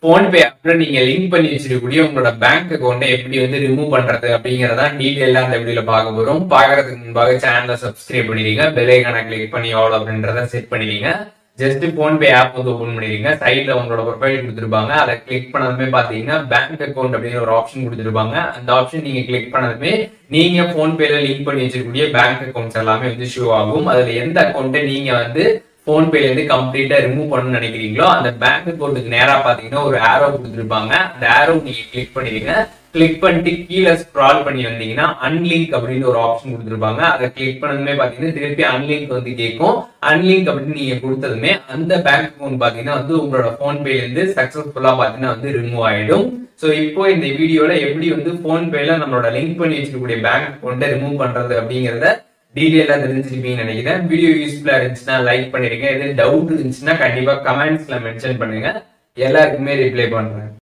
PhonePe ஆப்ல நீங்க link பண்ணி வச்சிருக்கக்கூடிய உங்களோட பேங்க் அக்கௌண்ட்டை எப்படி வந்து ரிமூவ் பண்றது அப்படிங்கறத டீடைலா அந்த வீடியோல பார்க்க போறோம். பார்க்கறதுக்கு முன்பாக சேனலை சப்ஸ்கிரைப் பண்ணிடுங்க, பெல் ஐகானை கிளிக் பண்ணி ஆல் அப்படின்றத செட் பண்ணிடுங்க. ஜஸ்ட் போன்பே ஆப் வந்து ஓபன் பண்ணிடுங்க. சைட்ல உங்களோட ப்ரொஃபைல் கொடுத்துருப்பாங்க, அதை கிளிக் பண்ணதுமே பாத்தீங்கன்னா பேங்க் அக்கௌண்ட் அப்படிங்கிற ஒரு ஆப்ஷன் கொடுத்துருப்பாங்க. அந்த ஆப்ஷன் நீங்க கிளிக் பண்ணதுமே நீங்க போன்பேல லிங்க் பண்ணி வச்சிருக்கக்கூடிய பேங்க் அக்கௌண்ட்ஸ் எல்லாமே வந்து ஷோ ஆகும். அதுல எந்த அக்கௌண்ட்டை நீங்க வந்து போன்பேல இருந்து கம்ப்ளீட்டா ரிமூவ் பண்ணணும்னு நினைக்கிறீங்களோ அந்த பேங்க் அக்கௌண்ட்டுக்கு நேரா பாத்தீங்கன்னா ஒரு ஆரோ கொடுத்துருப்பாங்க. அந்த ஆரோ நீங்க கிளிக் பண்ணிடுங்க. கிளிக் பண்ணிட்டு கீழே ஸ்க்ரால் பண்ணி வந்தீங்கன்னா அன்லிங்க் அப்படின்னு ஒரு ஆப்ஷன் கொடுத்துருப்பாங்க. அதை கிளிக் பண்ணதுமே பாத்தீங்கன்னா திருப்பி அன்லிங்க் வந்து கேட்கும். அன்லிங்க் அப்படின்னு நீங்க கொடுத்ததுமே அந்த பேங்க் அக்கௌண்ட் பாத்தீங்கன்னா வந்து உங்களோட போன்பேல இருந்து சக்சஸ்ஃபுல்லா பாத்தீங்கன்னா வந்து ரிமூவ் ஆயிடும். சோ இப்போ இந்த வீடியோல எப்படி வந்து போன்பேல நம்மளோட லிங்க் பண்ணி வச்சிருக்கக்கூடிய பேங்க் அக்கௌண்ட்டை ரிமூவ் பண்றது அப்படிங்கறத டீடைலா தெரிஞ்சுருப்பீங்கன்னு நினைக்கிறேன். வீடியோ யூஸ்ஃபுல்லா இருந்துச்சுன்னா லைக் பண்ணிருங்க. எதுவும் டவுட் இருந்துச்சுன்னா கண்டிப்பா கமெண்ட்ஸ்ல மென்ஷன் பண்ணுங்க, எல்லாருக்குமே ரிப்ளை பண்றேன்.